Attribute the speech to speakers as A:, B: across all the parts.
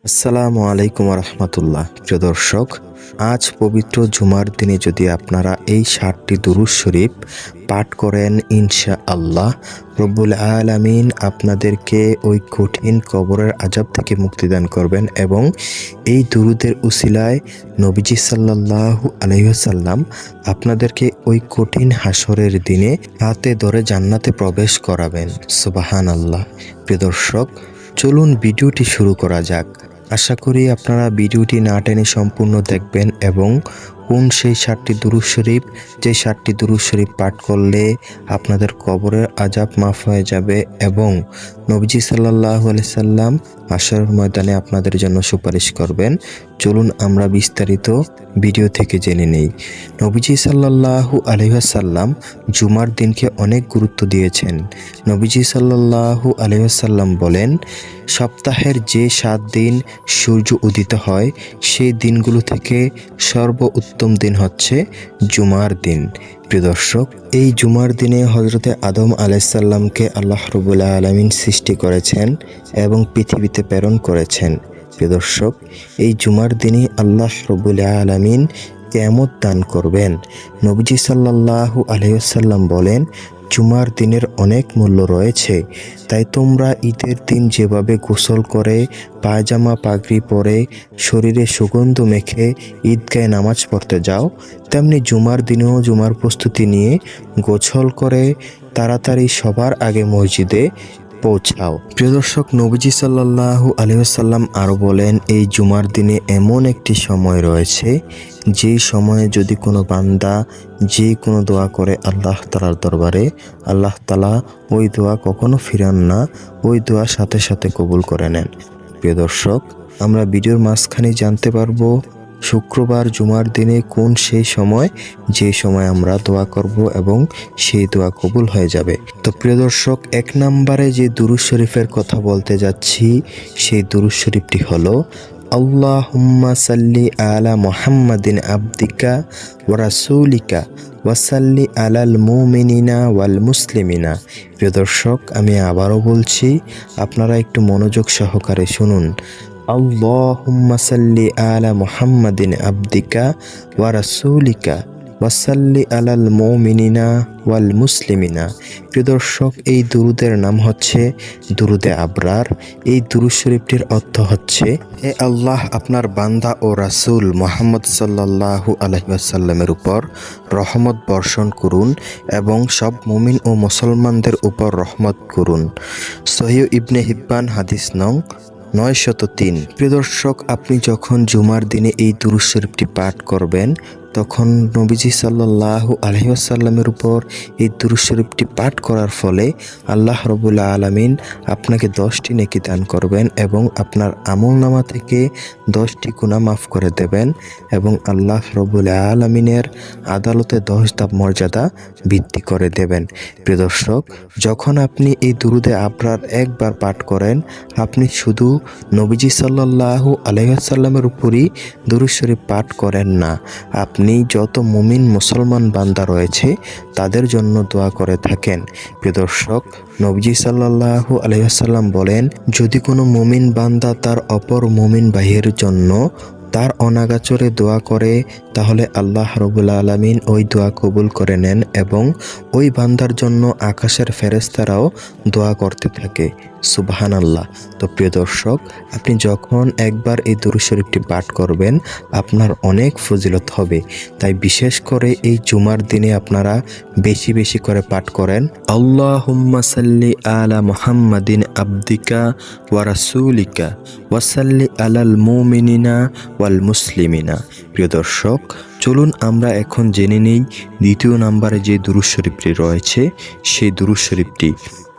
A: আসসালামু আলাইকুম রহমতুল্লাহ। প্রিয় দর্শক, আজ পবিত্র জুমার দিনে যদি আপনারা এই 7টি দুরূদ শরীফ পাঠ করেন, ইনশাআল্লাহ রব্বুল আলামিন আপনাদেরকে ওই কঠিন কবরের আযাব থেকে মুক্তিদান করবেন এবং এই দুরূদের উসিলায় নবীজি সাল্লাল্লাহু আলাইহি ওয়াসাল্লাম আপনাদেরকে ওই কঠিন হাসরের দিনে হাতে ধরে জান্নাতে প্রবেশ করাবেন। সুবহানাল্লাহ। প্রিয় দর্শক, চলুন ভিডিওটি শুরু করা যাক। আশা করি আপনারা ভিডিওটি না টেনে সম্পূর্ণ দেখবেন এবং কোন সেই 7টি দুরূদ শরীফ, যে 7টি দুরূদ শরীফ পাঠ করলে আপনাদের কবরের আযাব মাফ হয়ে যাবে এবং নবীজি সাল্লাল্লাহু আলাইহি সাল্লাম হাশরের ময়দানে আপনাদের জন্য সুপারিশ করবেন। চলুন আমরা বিস্তারিত ভিডিও থেকে জেনে নেই। নবীজি সাল্লাল্লাহু আলাইহি ওয়াসাল্লাম জুমার দিনকে অনেক গুরুত্ব দিয়েছেন। নবীজি সাল্লাল্লাহু আলাইহি ওয়াসাল্লাম বলেন, সপ্তাহের যে 7 দিন সূর্য উদিত হয় সেই দিনগুলো থেকে সর্বোত্তম দিন হচ্ছে জুমার দিন। প্রিয় দর্শক, এই জুমার দিনে হযরতে আদম আলাইহিস সালামকে আল্লাহ রাব্বুল আলামিন সৃষ্টি করেছেন এবং পৃথিবীতে প্রেরণ করেছেন। প্রিয় দর্শক, এই জুমার দিনে আল্লাহ রাব্বুল আলামিন কিয়ামত দান করবেন। নবীজি সাল্লাল্লাহু আলাইহি ওয়াসাল্লাম বলেন, জুমার দিনের অনেক মূল্য রয়েছে, তাই তোমরা ঈদের দিন যেভাবে গোসল করে পায়জামা পাগড়ি পরে শরীরে সুগন্ধ মেখে ঈদগাহে নামাজ পড়তে যাও, তেমনি জুমার দিনেও জুমার প্রস্তুতি নিয়ে গোসল করে তাড়াতাড়ি সবার আগে মসজিদে পৌঁছাও। প্রিয় দর্শক, নবীজি সাল্লাল্লাহু আলাইহি ওয়াসাল্লাম আরও বলেন, এই জুমার দিনে এমন একটি সময় রয়েছে যেই সময়ে যদি কোনো বান্দা যে কোনো দোয়া করে আল্লাহ তাআলার দরবারে, আল্লাহ তাআলা ওই দোয়া কখনো ফিরান না, ওই দোয়া সাথে সাথে কবুল করে নেন। প্রিয় দর্শক, আমরা ভিডিওর মাঝখানে জানতে পারবো শুক্রবার জুমার দিনে কোন সেই সময় যে সময় আমরা দোয়া করব এবং সেই দোয়া কবুল হয়ে যাবে। তো প্রিয় দর্শক, 1 নম্বরে যে দুরূদ শরীফের কথা বলতে যাচ্ছি সেই দুরূদ শরীফটি হলো আল্লাহুম্মা সাল্লি আলা মুহাম্মাদিন আবদিকা ওয়া রাসূলিকা ওয়া সাল্লি আলাল মুমিনিনা ওয়াল মুসলিমিনা। প্রিয় দর্শক, আমি আবারও বলছি, আপনারা একটু মনোযোগ সহকারে শুনুন। আল্লাহুম্মা সাল্লি আলা মুহাম্মাদিন আবদিকা ওয়া রাসূলিকা ওয়া সাল্লি আলাল মুমিনিনা ওয়াল মুসলিমিনা। প্রিয় দর্শক, এই দুরূদের নাম হচ্ছে দুরূদে আবরার। এই দুরূদ শরীফটির অর্থ হচ্ছে, হে আল্লাহ, আপনার বান্দা ও রাসূল মুহাম্মদ সাল্লাল্লাহু আলাইহি ওয়াসাল্লামের উপর রহমত বর্ষণ করুন এবং সব মুমিন ও মুসলমানদের উপর রহমত করুন। সহিহ ইবনে হিব্বান, হাদিস নং 903। প্রিয় দর্শক, আপনি যখন জুমার দিনে এই দুরূদ শরীফটি পাঠ করবেন তখন নবীজি সাল্লাল্লাহু আলাইহি ওয়াসাল্লামের উপর এই দুরূদ শরীফটি পাঠ করার ফলে আল্লাহ রাব্বুল আলামিন আপনাকে 10টি নেকি দান করবেন এবং আপনার আমলনামা থেকে 10টি গুনাহ মাফ করে দেবেন এবং আল্লাহ রাব্বুল আলামিনের আদালতে 10 ধাপ মর্যাদা বৃদ্ধি করে দেবেন। প্রিয় দর্শক, যখন আপনি এই দুরূদে আবরার একবার পাঠ করেন, আপনি শুধু নবীজি সাল্লাল্লাহু আলাইহি ওয়াসাল্লামের উপরই দুরূদ শরীফ পাঠ করেন না, আপনি যত মুমিন মুসলমান বান্দা রয়েছে তাদের জন্য দোয়া করে থাকেন। প্রিয় দর্শক, নবীজি সাল্লাল্লাহু আলাইহি ওয়াসাল্লাম বলেন, যদি কোনো মুমিন বান্দা তার অপর মুমিন ভাইয়ের জন্য তার অনাগাচরে দোয়া করে তাহলে আল্লাহ রাব্বুল আলামিন ওই দোয়া কবুল করে নেন এবং ওই বান্দার জন্য আকাশের ফেরেশতারাও দোয়া করতে থাকে। সুবহানাল্লাহ। তো প্রিয় দর্শক, আপনি যখন একবার এই দুরূদ শরীফটি পাঠ করবেন আপনার অনেক ফজিলত হবে, তাই বিশেষ করে এই জুমার দিনে আপনারা বেশি বেশি করে পাঠ করেন। আল্লাহুম্মা সাল্লি আলা মুহাম্মাদিন আবদিকা ওয়া রাসূলিকা ওয়া সাল্লি আলাল মুমিনিনা ওয়াল মুসলিমিনা। প্রিয় দর্শক, চলুন আমরা এখন জেনে নেই 2 নম্বরে যে দুরূদ শরীফটি রয়েছে সেই দুরূদ শরীফটি।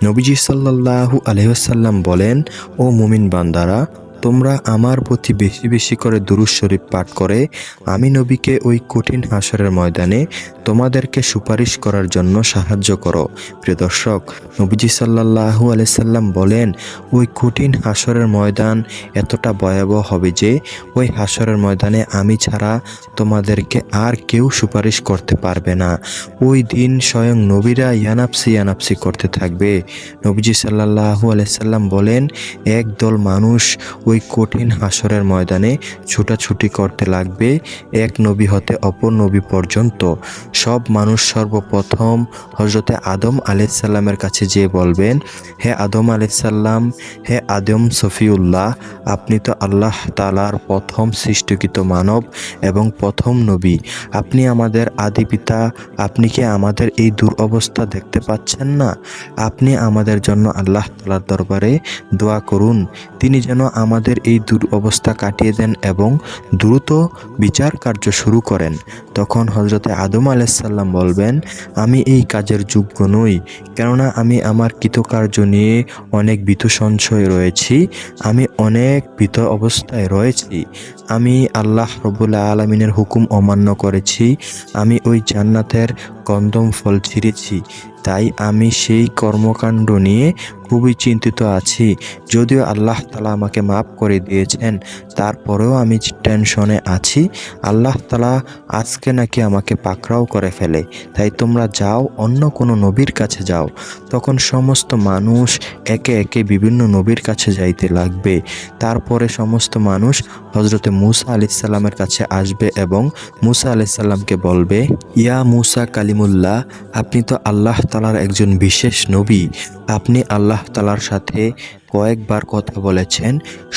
A: নবীজি সাল্লাল্লাহু আলাইহি ওয়াসাল্লাম বলেন, ও মুমিন বান্দারা, তোমরা আমার প্রতি বেশি বেশি করে দুরূদ শরীফ পাঠ করে আমি নবীকে ওই কঠিন হাসরের ময়দানে তোমাদেরকে সুপারিশ করার জন্য সাহায্য করো। প্রিয় দর্শক, নবীজি সাল্লাল্লাহু আলাইহি সাল্লাম বলেন, ওই কঠিন হাসরের ময়দান এতটা ভয়াবহ হবে যে ওই হাসরের ময়দানে আমি ছাড়া তোমাদেরকে আর কেউ সুপারিশ করতে পারবে না। ওই দিন স্বয়ং নবীরা ইয়ানাফসি ইয়ানাফসি করতে থাকবে। নবীজি সাল্লাল্লাহু আলাইহি সাল্লাম বলেন, একদল মানুষ ওই কঠিন হাসরের ময়দানে ছুটাছুটি করতে লাগবে এক নবী হতে অপর নবী পর্যন্ত। সব মানুষ সর্বপ্রথম হজরতে আদম আলাইসাল্লামের কাছে যেয়ে বলবেন, হে আদম আলাইসাল্লাম, হে আদম সফিউল্লাহ, আপনি তো আল্লাহ তাআলার প্রথম সৃষ্টিকৃত মানব এবং প্রথম নবী। আপনি আমাদের আদি পিতা। আপনি কি আমাদের এই দুরবস্থা দেখতে পাচ্ছেন না? আপনি আমাদের জন্য আল্লাহ তাআলার দরবারে দোয়া করুন, তিনি যেন আমাদের এই দুরবস্থা কাটিয়ে দেন এবং দ্রুত বিচার কার্য শুরু করেন। তখন হজরতে আদম আলাইসাল্লাম বলবেন, আমি এই কাজের যোগ্য নই, কেননা আমি আমার কৃতকার্য নিয়ে অনেক ভীত সংশয় রয়েছি, আমি অনেক ভীত অবস্থায় রয়েছি। আমি আল্লাহ রব্বুল আলামিনের হুকুম অমান্য করেছি, আমি ওই জান্নাতের কন্দম ফল ছিঁড়েছি, তাই আমি সেই কর্মকাণ্ড নিয়ে খুবই চিন্তিত আছি। যদিও আল্লাহ তাআলা আমাকে মাফ করে দিয়েছেন, তারপরেও আমি টেনশনে আছি। আল্লাহ তাআলা আজকে নাকি আমাকে পাকড়াও করে ফেলে, তাই তোমরা যাও, অন্য কোনো নবীর কাছে যাও। তখন সমস্ত মানুষ একে একে বিভিন্ন নবীর কাছে যাইতে লাগবে। তারপরে সমস্ত মানুষ হজরতে মূসা আলাইহিসসালামের কাছে আসবে এবং মূসা আলাইহিসসালামকে বলবে, ইয়া মূসা কালিমুল্লাহ, আপনি তো আল্লাহ তাআলার একজন বিশেষ নবী। আপনি আল্লাহ তাআলার সাথে কয়েকবার কথা বলেছেন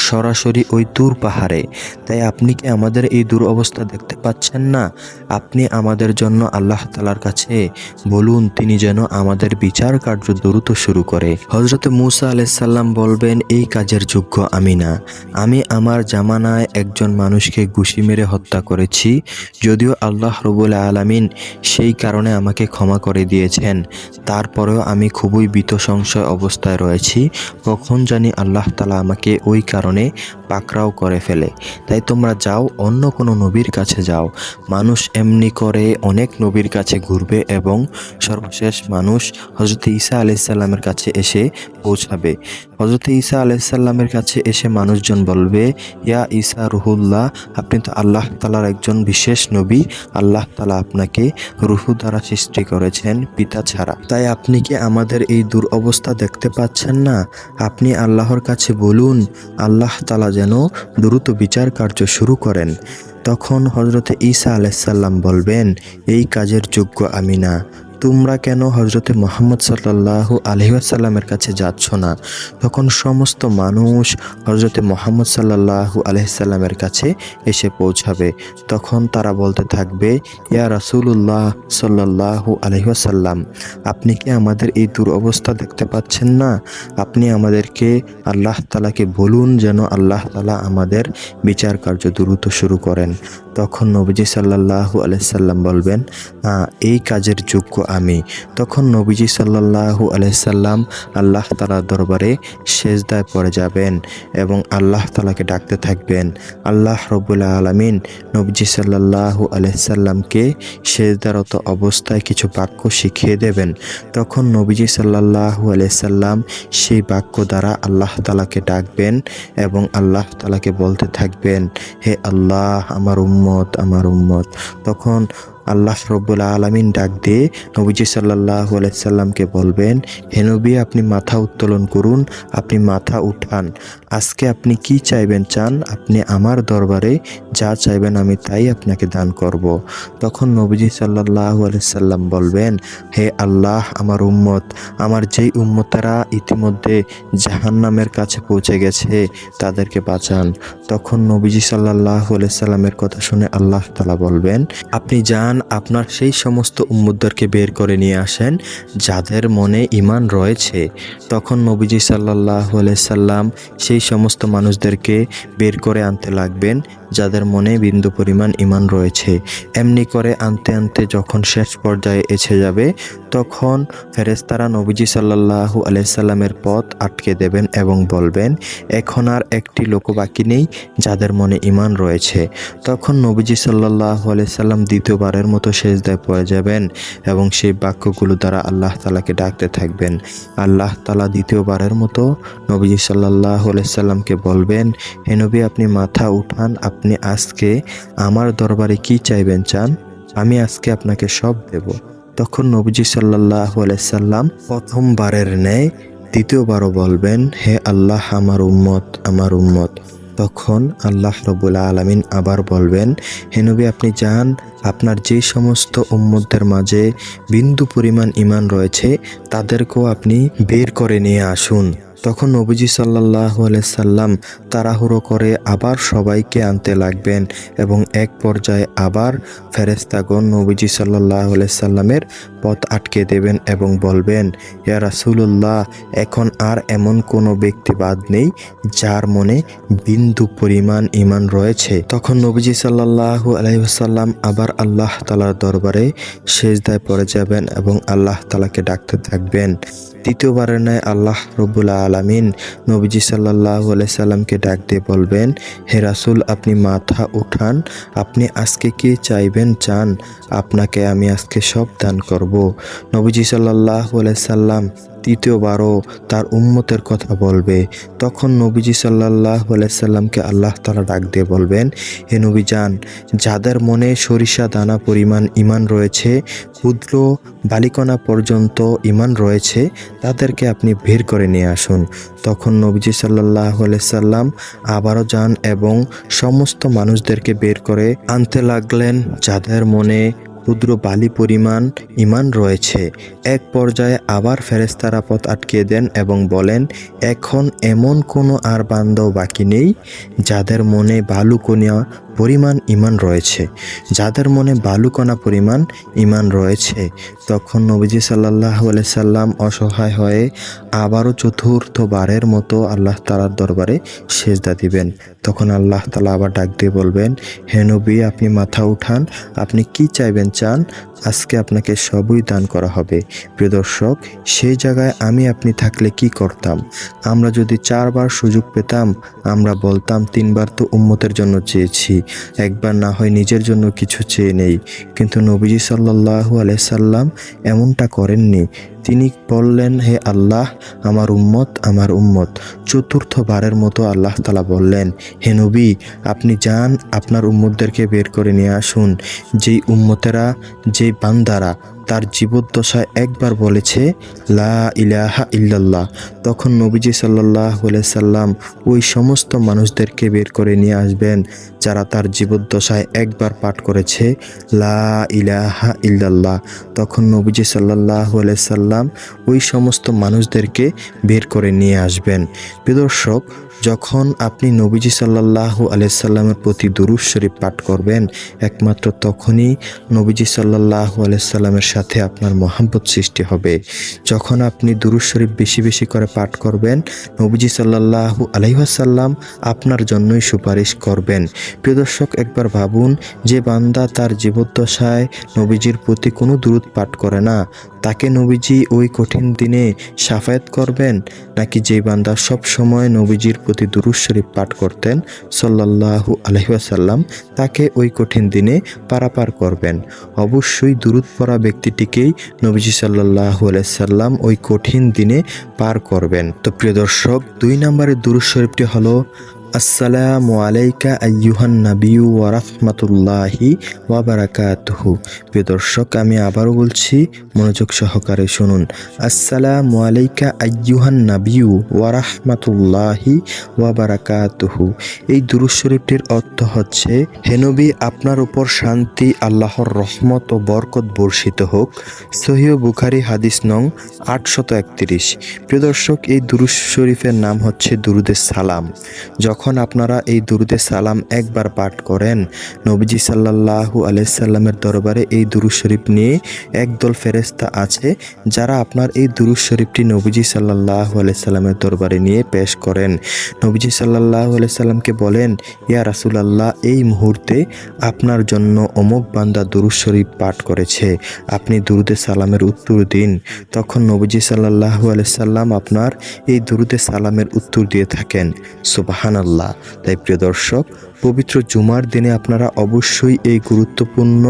A: সরাসরি ওই দূর পাহাড়ে, তাই আপনি কি আমাদের এই দুরবস্থা দেখতে পাচ্ছেন না? আপনি আমাদের জন্য আল্লাহ তাআলার কাছে বলুন, তিনি যেন আমাদের বিচার কার্য দ্রুত শুরু করে। হজরতে মূসা আলাইহিসসালাম বলবেন, এই কাজের যোগ্য আমি না। আমি আমার জামানায় একজন মানুষকে ঘুষি মেরে হত্যা করেছি, যদিও আল্লাহ রব্বুল আলামিন সেই কারণে আমাকে ক্ষমা করে দিয়েছেন, তারপরেও আমি খুবই ভীত সংশয় অবস্থায় রয়েছি, কখন জানি আল্লাহ তাআলা আমাকে ওই কারণে পাকড়াও করে ফেলে। তাই তোমরা যাও, অন্য কোনো নবীর কাছে যাও। মানুষ এমনি করে অনেক নবীর কাছে ঘুরবে এবং সর্বশেষ মানুষ হজরত ঈসা আলাইহিসসালামের কাছে এসে পৌঁছাবে। হজরত ঈসা আলাইহিসসালামের কাছে এসে মানুষজন বলবে, ইয়া ঈসা রুহুল্লাহ, আপনি তো আল্লাহ তাআলার একজন বিশেষ নবী, আল্লাহ তাআলা আপনাকে রূহ দ্বারা সৃষ্টি করেছেন, পিতা ছাড়া। তাই আপনি কি আমাদের এই দুরবস্থা দেখতে পাচ্ছেন না? আপনি আল্লাহর কাছে বলুন, আল্লাহ তাআলা যেন দ্রুত বিচার কার্য শুরু করেন। তখন হজরতে ঈসা আলাইহিসসালাম বলবেন, এই কাজের যোগ্য আমি না। তোমরা কেন হজরতে মুহাম্মদ সাল্লাল্লাহু আলাইহি ওয়াসাল্লামের কাছে যাচ্ছ না? তখন সমস্ত মানুষ হজরতে মুহাম্মদ সাল্লাল্লাহু আলাইহি সাল্লামের কাছে এসে পৌঁছাবে। তখন তারা বলতে থাকবে, ইয়া রাসূলুল্লাহ সাল্লাল্লাহু আলাইহি ওয়াসাল্লাম, আপনি কি আমাদের এই দুরবস্থা দেখতে পাচ্ছেন না? আপনি আমাদেরকে আল্লাহ তাআলাকে বলুন যেন আল্লাহ তাআলা আমাদের বিচার কার্য দ্রুত শুরু করেন। তখন নবীজি সাল্লাল্লাহু আলাইহি সাল্লাম বলবেন, এই কাজের যোগ্য আমি। তখন নবীজি সাল্লাল্লাহু আলাইহি সাল্লাম আল্লাহ তাআলার দরবারে সেজদায় পড়ে যাবেন এবং আল্লাহ তাআলাকে ডাকতে থাকবেন। আল্লাহ রব্বুল আলামিন নবীজি সাল্লাল্লাহু আলাইহি সাল্লামকে সেজদারত অবস্থায় কিছু বাক্য শিখিয়ে দেবেন। তখন নবীজি সাল্লাল্লাহু আলাইহি সাল্লাম সেই বাক্য দ্বারা আল্লাহ তাআলাকে ডাকবেন এবং আল্লাহ তাআলাকে বলতে থাকবেন, হে আল্লাহ, আমার উম্মত, আমার উম্মত। তখন আল্লাহ রব্বুল আলামিন ডাক দিয়ে নবীজি সাল্লাল্লাহু আলাইহি সাল্লামকে বলবেন, হে নবী, আপনি মাথা উত্তোলন করুন, আপনি মাথা উঠান। আজকে আপনি কি চাইবেন চান, আপনি আমার দরবারে যা চাইবেন আমি তাই আপনাকে দান করব। তখন নবীজি সাল্লাল্লাহু আলাইহি সাল্লাম বলবেন, হে আল্লাহ, আমার উম্মত, আমার যেই উম্মতেরা ইতিমধ্যে জাহান্নামের কাছে পৌঁছে গেছে তাদেরকে বাঁচান। তখন নবীজি সাল্লাল্লাহু আলাইহি সাল্লামের কথা শুনে আল্লাহ তাআলা বলবেন, আপনি যান, আপনার সেই সমস্ত উম্মতদেরকে বের করে নিয়ে আসেন যাদের মনে ঈমান রয়েছে। তখন নবীজি সাল্লাল্লাহু আলাইহি সাল্লাম সেই সমস্ত মানুষদেরকে বের করে আনতে লাগবেন যাদের মনে বিন্দু পরিমাণ ঈমান রয়েছে। এমনি করে আনতে আনতে যখন শেষ পর্যায়ে এসে যাবে, তখন ফেরেশতারা নবীজি সাল্লাল্লাহু আলাইহি সাল্লামের পথ আটকে দেবেন এবং বলবেন, এখন আর একটি লোক বাকি নেই যাদের মনে ঈমান রয়েছে। তখন নবীজি সাল্লাল্লাহু আলাইহি সাল্লাম দ্বিতীয়বারের মতো সেজদায় পড়ে যাবেন এবং সেই বাক্যগুলো দ্বারা আল্লাহ তাআলাকে ডাকতে থাকবেন। আল্লাহ তাআলা দ্বিতীয়বারের মতো নবীজি সাল্লাল্লাহু আলাইহি সাল্লামকে বলবেন, হে নবী, আপনি মাথা উঠান, আপনি আজকে আমার দরবারে কি চাইবেন চান, আমি আজকে আপনাকে সব দেব। তখন নবীজি সাল্লাল্লাহু আলাইহি সাল্লাম প্রথমবারের ন্যায় দ্বিতীয়বারও বলবেন, হে আল্লাহ, আমার উম্মত, আমার উম্মত। তখন আল্লাহ রাব্বুল আলামিন আবার বলবেন, হে নবী আপনি যান, আপনার যে সমস্ত উম্মতদের মাঝে বিন্দু পরিমাণ ঈমান রয়েছে তাদেরকেও আপনি বের করে নিয়ে আসুন। তখন নবীজি সাল্লাল্লাহু আলাইহি সাল্লাম তাড়াহুড়ো করে আবার সবাইকে আনতে লাগবেন এবং এক পর্যায়ে আবার ফেরেশতাগণ নবীজি সাল্লাল্লাহু আলাইহি সাল্লামের পথ আটকে দেবেন এবং বলবেন, ইয়া রাসূলুল্লাহ, এখন আর এমন কোনো ব্যক্তি বাদ নেই যার মনে বিন্দু পরিমাণ ঈমান রয়েছে। তখন নবীজি সাল্লাল্লাহু আলাইহি ওয়াসাল্লাম আবার আল্লাহ তাআলার দরবারে সিজদায় পড়ে যাবেন এবং আল্লাহ তাআলাকে ডাকতে থাকবেন। তৃতীয়বারের ন্যায় আল্লাহ রাব্বুল আলামিন নবীজি সাল্লাল্লাহু আলাইহি সাল্লামকে ডাক দিয়ে বলবেন, হে রাসূল আপনি মাথা উঠান, আপনি আজকে কি চাইবেন চান, আপনাকে আমি আজকে সব দান করব। নবীজি সাল্লাল্লাহু আলাইহি সাল্লাম তৃতীয়বারও তার উম্মতের কথা বলবে। তখন নবীজি সাল্লাল্লাহু আলাইহি সাল্লামকে আল্লাহ তাআলা ডাক দিয়ে বলবেন, হে নবী যান, যাদের মনে সরিষা দানা পরিমাণ ঈমান রয়েছে, ক্ষুদ্র বালিকণা পর্যন্ত ঈমান রয়েছে, তাদেরকে আপনি বের করে নিয়ে আসুন। তখন নবীজি সাল্লাল্লাহু আলাইহি সাল্লাম আবারও যান এবং সমস্ত মানুষদেরকে বের করে আনতে লাগলেন যাদের মনে ক্ষুদ্র বালি পরিমাণ ঈমান রয়েছে। এক পর্যায়ে আবার ফেরেশতারা পথ আটকিয়ে দেন এবং বলেন, এখন এমন কোনো আর বান্দাও বাকি নেই যাদের মনে বালুকণা পরিমাণ ঈমান রয়েছে, যাদের মনে বালুকণা পরিমাণ ঈমান রয়েছে। তখন নবীজি সাল্লাল্লাহু আলাইহি সাল্লাম অসহায় হয়ে আবারও চতুর্থবারের মতো আল্লাহ তাআলার দরবারে সিজদা দিবেন। তখন আল্লাহ তাআলা আবার ডাক দিয়ে বলবেন, হে নবী আপনি মাথা উঠান, আপনি কি চাইবেন চান, আজকে আপনাকে সবই দান করা হবে। প্রিয় দর্শক, সেই জায়গায় আমি আপনি থাকলে কি করতাম? আমরা যদি 4 বার সুযোগ পেতাম, আমরা বলতাম 3 বার তো উম্মতের জন্য চেয়েছি, একবার না হয় নিজের জন্য কিছু চেয়ে নেই। কিন্তু নবীজি সাল্লাল্লাহু আলাইহি সাল্লাম এমনটা করেননি। তিনি বললেন, হে আল্লাহ আমার উম্মত। চতুর্থবারের মতো আল্লাহ তাআলা বললেন, হে নবী আপনি যান, আপনার উম্মতদেরকে বের করে নিয়ে আসুন। যেই উম্মতেরা, যেই বান্দারা তার জীবদ্দশায় একবার বলেছে লা ইলাহা ইল্লাল্লাহ, তখন নবীজি সাল্লাল্লাহু আলাইহি সাল্লাম ওই সমস্ত মানুষদেরকে বের করে নিয়ে আসবেন যারা তার জীবদ্দশায় একবার পাঠ করেছে লা ইলাহা ইল্লাল্লাহ। তখন নবীজি সাল্লাল্লাহু আলাইহি সাল্লাম ওই সমস্ত মানুষদেরকে বের করে নিয়ে আসবেন। প্রিয় দর্শক, যখন আপনি নবীজি সাল্লাল্লাহু আলাইহি সাল্লামের প্রতি দুরূদ শরীফ পাঠ করবেন, একমাত্র তখনই নবীজি সাল্লাল্লাহু আলাইহি সাল্লামের সাথে আপনার মহব্বত সৃষ্টি হবে। যখন আপনি দুরূদ শরীফ বেশি বেশি করে পাঠ করবেন, নবীজি সাল্লাল্লাহু আলাইহি ওয়াসাল্লাম আপনার জন্যই সুপারিশ করবেন। প্রিয় দর্শক, একবার ভাবুন, যে বান্দা তার জীবদ্দশায় নবীজির প্রতি কোনো দুরূদ পাঠ করে না, তাকে নবীজি ওই কঠিন দিনে শাফায়াত করবেন, নাকি যে বান্দা সব সময় নবীজির প্রতি দুরূদ শরীফ পাঠ করতেন সাল্লাল্লাহু আলাইহি ওয়াসাল্লাম, তাকে ওই কঠিন দিনে পারাপার করবেন? অবশ্যই দুরূদ পড়া ব্যক্তিটিকেই নবীজি সাল্লাল্লাহু আলাইহি সাল্লাম ওই কঠিন দিনে পার করবেন। তো প্রিয় দর্শক, 2 নম্বরের দুরূদ শরীফটি হলো আসসালামু আলাইকা আইয়ুহান নাবিয়্যু ওয়া রাহমাতুল্লাহি ওয়া বারাকাতুহু। প্রিয় দর্শক, আমি আবারও বলছি, মনোযোগ সহকারে শুনুন। আসসালামু আলাইকা আইয়ুহান নাবিয়্যু ওয়া রাহমাতুল্লাহি ওয়া বারাকাতুহু। এই দুরূদ শরীফটির অর্থ হচ্ছে, হে নবী আপনার উপর শান্তি, আল্লাহর রহমত ও বরকত বর্ষিত হোক। সহিহ বুখারী হাদিস নং 831। প্রিয় দর্শক, এই দুরূদ শরীফের নাম হচ্ছে দুরুদে সালাম। যখন আপনারা এই দুরুদে সালাম একবার পাঠ করেন, নবীজি সাল্লাল্লাহু আলাইহি সাল্লামের দরবারে এই দুরূদ শরীফ নিয়ে একদল ফেরেশতা আছে যারা আপনার এই দুরূদ শরীফটি নবীজি সাল্লাল্লাহু আলাইহি সাল্লামের দরবারে নিয়ে পেশ করেন। নবীজি সাল্লাল্লাহু আলাইহি সাল্লামকে বলেন, ইয়া রাসূলুল্লাহ এই মুহূর্তে আপনার জন্য অমুক বান্দা দুরূদ শরীফ পাঠ করেছে, আপনি দুরুদে সালামের উত্তর দিন। তখন নবীজি সাল্লাল্লাহু আলাইহি সাল্লাম আপনার এই দুরুদে সালামের উত্তর দিয়ে থাকেন। সুবহানাল্লাহ। তাই প্রিয় দর্শক, পবিত্র জুমার দিনে আপনারা অবশ্যই এই গুরুত্বপূর্ণ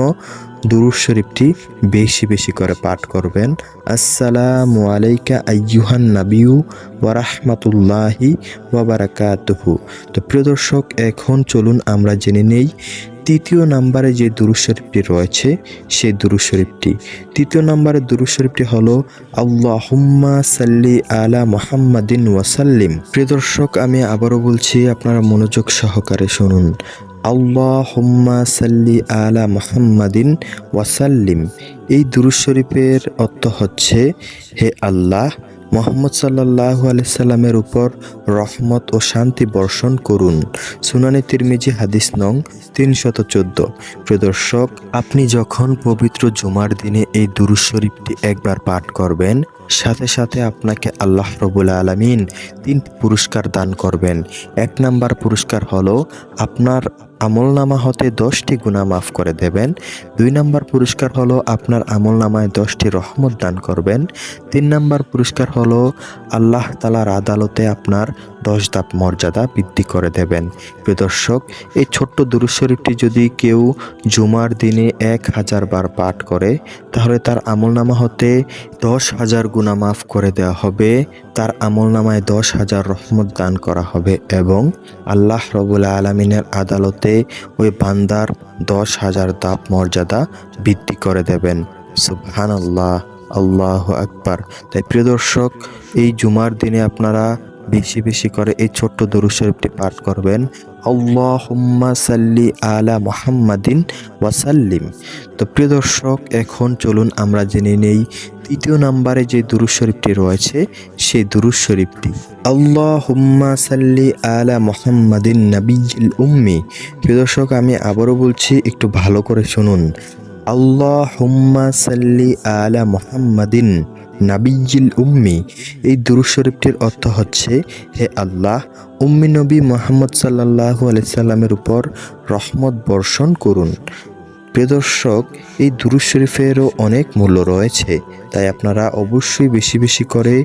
A: দুরূদ শরীফটি বেশি বেশি করে পাঠ করবেন। আসসালামু আলাইকা আইয়ুহান নাবিয়্যু ওয়া রাহমাতুল্লাহি ওয়া বারাকাতুহু। তো প্রিয় দর্শক, এখন চলুন আমরা জেনে নেই তৃতীয় নাম্বারে যে দুরূদ শরীফটি রয়েছে সেই দুরূদ শরীফটি, তৃতীয় নাম্বারের দুরূদ শরীফটি হলো আল্লাহুম্মা সাল্লি আলা মুহাম্মাদিন ওয়াসাল্লিম। প্রিয় দর্শক, আমি আবারও বলছি, আপনারা মনোযোগ সহকারে শুনুন। আল্লাহুম্মা সাল্লি আলা মুহাম্মাদিন ওয়াসাল্লিম। এই দুরূদ শরীফের অর্থ হচ্ছে, হে আল্লাহ, মুহাম্মদ সাল্লাল্লাহু আলাইহি সাল্লামের উপর রহমত ও শান্তি বর্ষণ করুন। সুনানে তিরমিজি হাদিস নং 314। প্রিয় দর্শক, আপনি যখন পবিত্র জুমার দিনে এই দুরূদ শরীফটি একবার পাঠ করবেন, সাথে সাথে আপনাকে আল্লাহ রাব্বুল আলামিন 3টি পুরস্কার দান করবেন। 1 নাম্বার পুরস্কার হলো আপনার আমলনামা হতে 10টি গুনাহ মাফ করে দেবেন। 2 নাম্বার পুরস্কার হলো আপনার আমলনামায় 10টি রহমত দান করবেন। 3 নাম্বার পুরস্কার হলো আল্লাহ তাআলার আদালতে আপনার 10 ধাপ মর্যাদা বৃদ্ধি করে দেবেন। প্রিয় দর্শক, এই ছোট্ট দুরূদ শরীফটি যদি কেউ জুমার দিনে 1000 বার পাঠ করে, তাহলে তার আমলনামা হতে 10,000 গুনাহ মাফ করে দেওয়া হবে, তার আমলনামায় 10,000 রহমত দান করা হবে এবং আল্লাহ রাব্বুল আলামিনের আদালতে ওই বান্দার 10,000 ধাপ মর্যাদা বৃদ্ধি করে দেবেন। সুবহানাল্লাহ, আল্লাহু আকবার। তাই প্রিয় দর্শক, এই জুমার দিনে আপনারা বেশি বেশি করে এই ছোট্ট দুরূদ শরীফটি পাঠ করবেন, আল্লাহুম্মা সাল্লি আলা মুহাম্মাদিন ওয়াসাল্লিম। তো প্রিয় দর্শক, এখন চলুন আমরা জেনে নেই তৃতীয় নাম্বারে যে দুরূদ শরীফটি রয়েছে সেই দুরূদ শরীফটি, আল্লাহুম্মা সাল্লি আলা মুহাম্মাদিন নাবিয়্যিল উম্মি। প্রিয় দর্শক, আমি আবারও বলছি, একটু ভালো করে শুনুন। আল্লাহুম্মা সাল্লি আলা মুহাম্মাদিন নাবিয়্যিল উম্মি। এই দুরূদ শরীফটির অর্থ হচ্ছে, হে আল্লাহ, উম্মি নবী মুহাম্মদ সাল্লাল্লাহু আলাইহি সাল্লামের উপর রহমত বর্ষণ করুন। প্রিয় দর্শক, এই দুরূদ শরীফেরও অনেক মূল্য রয়েছে, তাই আপনারা অবশ্যই বেশি বেশি করে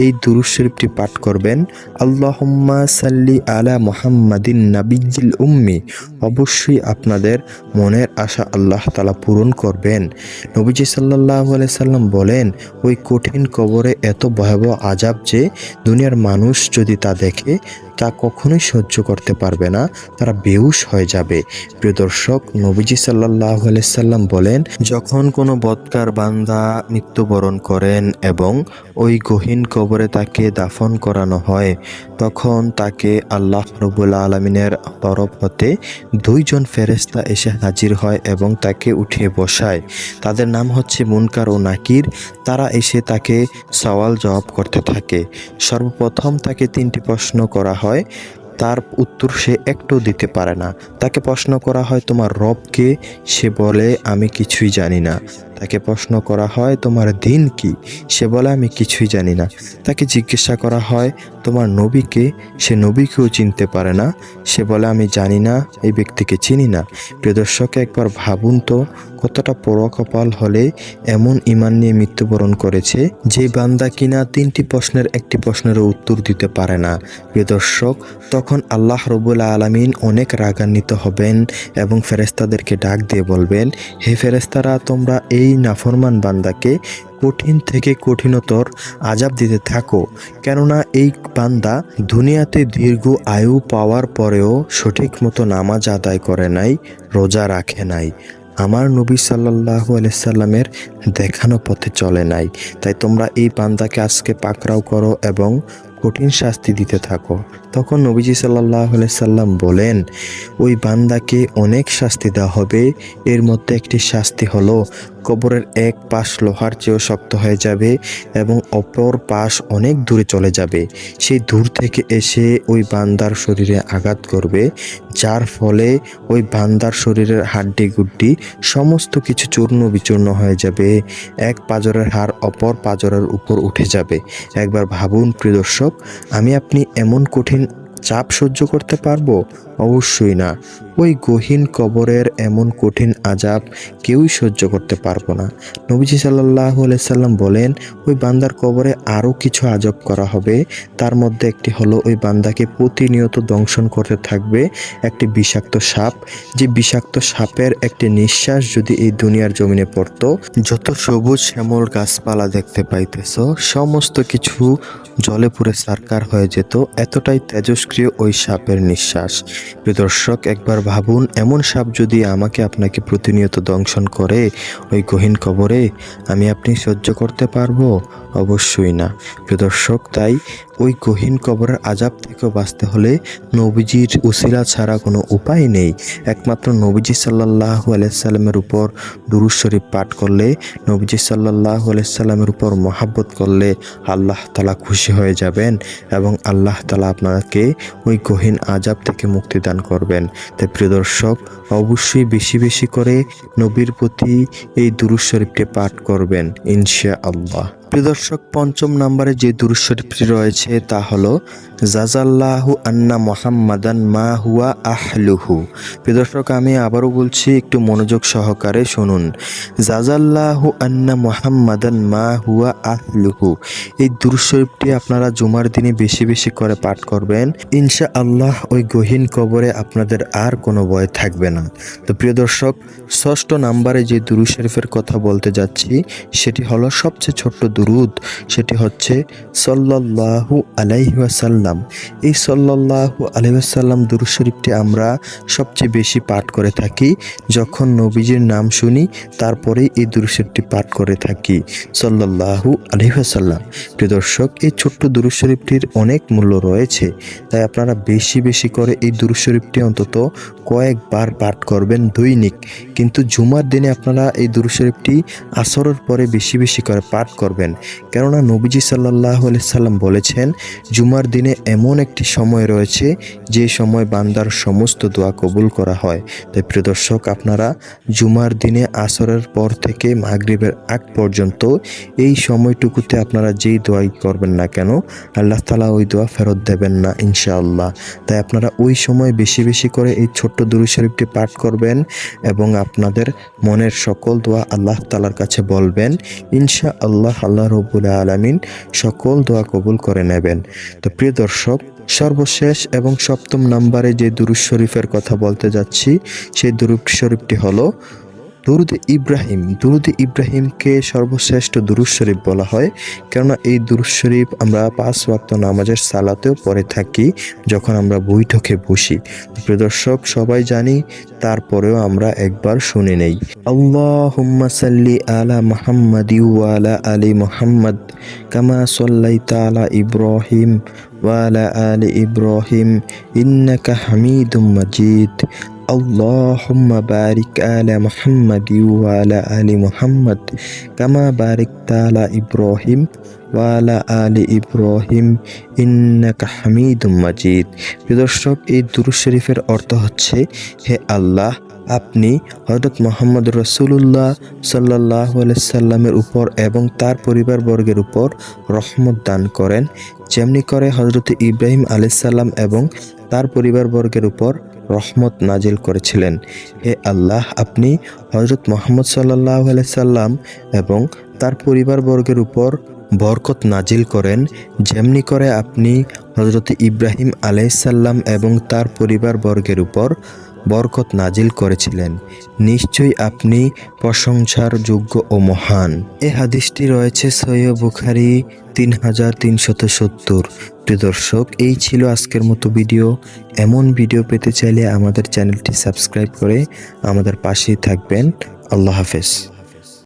A: এই দুরূদ শরীফটি পাঠ করবেন, আল্লাহুম্মা সাল্লি আলা মুহাম্মাদিন নাবিয়্যিল উম্মি। অবশ্যই আপনাদের মনের আশা আল্লাহ তাআলা পূরণ করবেন। নবীজি সাল্লাল্লাহু আলাইহি সাল্লাম বলেন, ওই কঠিন কবরে এত ভয়াবহ আযাব যে দুনিয়ার মানুষ যদি তা দেখে তা কখনোই সহ্য করতে পারবে না, তারা বেহুশ হয়ে যাবে। প্রিয় দর্শক, নবীজি সাল্লাল্লাহু আলাইহি সাল্লাম বলেন, যখন কোনো বদকার বান্দা মৃত্যুবরণ করেন এবং ওই গহীন কবরে তাকে দাফন করানো হয়, তখন তাকে আল্লাহ রাব্বুল আলামিনের তরফ হতে 2 জন ফেরেশতা এসে হাজির হয় এবং তাকে উঠিয়ে বসায়। তাদের নাম হচ্ছে মুনকার ও নাকির। তারা এসে তাকে সওয়াল জবাব করতে থাকে। সর্বপ্রথম তাকে 3টি প্রশ্ন করা হয়, তার উত্তর সে একটু দিতে পারে না। তাকে প্রশ্ন করা হয়, তোমার রব কে? সে বলে, আমি কিছুই জানি না। তাকে প্রশ্ন করা হয়, তোমার দিন কি? সে বলে, আমি কিছুই জানি না। তাকে জিজ্ঞাসা করা হয়, তোমার নবী কে? সে নবীকেও চিনতে পারে না। সে বলে, আমি জানি না, এই ব্যক্তিকে চিনি না। প্রিয় দর্শক, একবার ভাবুন তো, কতটা পোড়া কপাল হলে এমন ঈমান নিয়ে মৃত্যুবরণ করেছে যে বান্দা কিনা 3টি প্রশ্নের একটি প্রশ্নেরও উত্তর দিতে পারে না। প্রিয় দর্শক, তখন আল্লাহ রাব্বুল আলামিন অনেক রাগান্বিত হবেন এবং ফেরেশতাদেরকে ডাক দিয়ে বলবেন, হে ফেরেশতারা, তোমরা এই নাফরমান বান্দাকে কঠিন থেকে কঠিনতর আযাব দিতে থাকো, কেননা এই বান্দা দুনিয়াতে দীর্ঘ আয়ু পাওয়ার পরেও সঠিক মতো নামাজ আদায় করে নাই, রোজা রাখে নাই, আমার নবী সাল্লাল্লাহু আলাইহি সাল্লামের দেখানো পথে চলে নাই। তাই তোমরা এই বান্দাকে আজকে পাকড়াও করো এবং কঠিন শাস্তি দিতে থাকো। তখন নবীজি সাল্লাল্লাহু আলাইহি সাল্লাম বলেন, ওই বান্দাকে অনেক শাস্তি দেওয়া হবে। এর মধ্যে একটি শাস্তি হলো কবরের এক পাশ লোহার চেয়েও শক্ত হয়ে যাবে এবং অপর পাশ অনেক দূরে চলে যাবে। সেই দূর থেকে এসে ওই বান্দার শরীরে আঘাত করবে, যার ফলে ওই বান্দার শরীরের হাড্ডি গুড্ডি সমস্ত কিছু চূর্ণ বিচূর্ণ হয়ে যাবে। এক পাঁজরের হাড় অপর পাঁজরের উপর উঠে যাবে। একবার ভাবুন প্রিয় দর্শক, আমি আপনি এমন কঠিন চাপ সহ্য করতে পারবো? অবশ্যই না। ওই গহীন কবরের এমন কঠিন আযাব কেউই সহ্য করতে পারবো না। নবীজি সাল্লাল্লাহু আলাইহি সাল্লাম বলেন, ওই বান্দার কবরে আরও কিছু আযাব করা হবে। তার মধ্যে একটি হলো, ওই বান্দাকে প্রতিনিয়ত দংশন করতে থাকবে একটি বিষাক্ত সাপ। যে বিষাক্ত সাপের একটি নিঃশ্বাস যদি এই দুনিয়ার জমিনে পড়তো, যত সবুজ শ্যামল গাছপালা দেখতে পাইতেছ সমস্ত কিছু জলে পুড়ে ছারখার হয়ে যেত। এতটাই তেজস্ক্রিয় ওই সাপের নিঃশ্বাস। প্রিয় দর্শক, একবার ভাবুন, এমন সাপ যদি আমাকে আপনাকে প্রতিনিয়ত দংশন করে ওই গহীন কবরে, আমি আপনি সহ্য করতে পারবো? অবশ্যই না। প্রিয় দর্শক, তাই ওই গহীন কবরের আযাব থেকে বাঁচতে হলে নবীজির উসিলা ছাড়া কোনো উপায় নেই। একমাত্র নবীজি সাল্লাল্লাহু আলাইহি সাল্লামের উপর দুরূদ শরীফ পাঠ করলে, নবীজি সাল্লাল্লাহু আলাইহি সাল্লামের উপর মহাব্বত করলে আল্লাহ তাআলা খুশি হয়ে যাবেন এবং আল্লাহ তাআলা আপনাকে ওই গহীন আযাব থেকে মুক্তি দান করবেন। তাই প্রিয় দর্শক, অবশ্যই বেশি বেশি করে নবীর প্রতি এই দুরূদ শরীফটি পাঠ করবেন ইনশাআল্লাহ। প্রিয় দর্শক, ৫ম নম্বরে যে দুরূদ শরীফটি রয়েছে তা হলো জাযাল্লাহু আন্না মুহাম্মাদান মা হুয়া আহলুহু। প্রিয় দর্শক, আমি আবারও বলছি, একটু মনোযোগ সহকারে শুনুন। জাযাল্লাহু আন্না মুহাম্মাদান মা হুয়া আহলুহু। এই দুরূদ শরীফটি আপনারা জুমার দিনে বেশি বেশি করে পাঠ করবেন ইনশাআল্লাহ। ওই গহীন কবরে আপনাদের আর কোনো ভয় থাকবে না। তো প্রিয় দর্শক, ৬ষ্ঠ নম্বরে যে দুরূদ শরীফের কথা বলতে যাচ্ছি সেটি হলো সবচেয়ে ছোট্ট দুরূদ, সেটি হচ্ছে সাল্লাল্লাহু আলাইহি ওয়াসাল্লাম। এই সাল্লাল্লাহু আলাইহি ওয়াসাল্লাম দুরূদ শরীফটি আমরা সবচেয়ে বেশি পাঠ করে থাকি। যখন নবীজির নাম শুনি তারপরেই এই দুরূদ শরীফটি পাঠ করে থাকি, সাল্লাল্লাহু আলাইহি ওয়াসাল্লাম। প্রিয় দর্শক, এই ছোট্ট দুরূদ শরীফটির অনেক মূল্য রয়েছে, তাই আপনারা বেশি বেশি করে এই দুরূদ শরীফটি অন্তত কয়েকবার পাঠ করবেন দৈনিক। কিন্তু জুমার দিনে আপনারা এই দুরূদ শরীফটি আসরের পরে বেশি বেশি করে পাঠ করবেন, কেননা নবীজি সাল্লাল্লাহু আলাইহি সাল্লাম বলেছেন জুমার দিনে এমন একটি সময় রয়েছে যে সময় বান্দার সমস্ত দোয়া কবুল করা হয়। তাই প্রিয় দর্শক, আপনারা জুমার দিনে আসরের পর থেকে মাগরিবের আগ পর্যন্ত এই সময়টুকুতে আপনারা যেই দোয়াই করবেন না কেন, আল্লাহ তাআলা ওই দোয়া ফেরত দেবেন না ইনশাআল্লাহ। তাই আপনারা ওই সময় বেশি বেশি করে এই ছোট্ট দুরূদ শরীফটি পাঠ করবেন এবং আপনাদের মনের সকল দোয়া আল্লাহ তাআলার কাছে বলবেন ইনশাআল্লাহ। আল্লাহ রাব্বুল আলামিন সকল দোয়া কবুল করে নেবেন। তো প্রিয় দর্শক, সর্বশেষ এবং ৭ম নম্বরে যে দুরূদ শরীফের কথা বলতে যাচ্ছি সেই দুরূদ শরীফটি হলো দুরুদে ইব্রাহিম। দুরুদে ইব্রাহিমকে সর্বশ্রেষ্ঠ দুরূদ শরীফ বলা হয়, কেননা এই দুরূদ শরীফ আমরা ৫ ওয়াক্ত নামাজের সালাতেও পড়ে থাকি যখন আমরা বৈঠকে বসি। প্রিয় দর্শক, সবাই জানি, তারপরেও আমরা একবার শুনে নেই। আল্লাহুম্মা সাল্লি আলা মুহাম্মাদি ওয়া আলা আলি মুহাম্মাদ কামা সাল্লাইতা আলা ইব্রাহিম ওয়া আলা আলি ইব্রাহিম ইন্নাকা হামিদুম মাজিদ। আল্লাহুম্মা বারিক আলা মুহাম্মাদি ওয়া আলা আলি মুহাম্মাদ কামা বারাকতা আলা ইব্রাহিম ওয়া আলা আলি ইব্রাহিম ইন্নাকা হামিদুম মাজিদ। প্রিয় দর্শক, এই দুরূদ শরীফের অর্থ হচ্ছে, হে আল্লাহ, আপনি হযরত মুহাম্মদ রাসূলুল্লাহ সাল্লাল্লাহু আলাইহি সাল্লামের উপর এবং তার পরিবারবর্গের উপর রহমত দান করেন, যেমনি করে হযরত ইব্রাহিম আলাইহিস সালাম এবং তার পরিবারবর্গের উপর রহমত নাজিল করেছিলেন। হে আল্লাহ, আপনি হযরত মুহাম্মদ সাল্লাল্লাহু আলাইহি সাল্লাম এবং তার পরিবারবর্গের উপর বরকত নাজিল করেন, যেমনি করে আপনি হযরত ইব্রাহিম আলাইহিস সালাম এবং তার পরিবারবর্গের উপর বরকত নাজিল করেছিলেন। নিশ্চয়ই আপনি প্রশংসার যোগ্য ও মহান। এই হাদিসটি রয়েছে সহিহ বুখারী 3370। প্রিয় দর্শক, এই ছিল আজকের মতো ভিডিও। এমন ভিডিও পেতে চাইলে আমাদের চ্যানেলটি সাবস্ক্রাইব করে আমাদের পাশেই থাকবেন। আল্লাহ হাফেজ।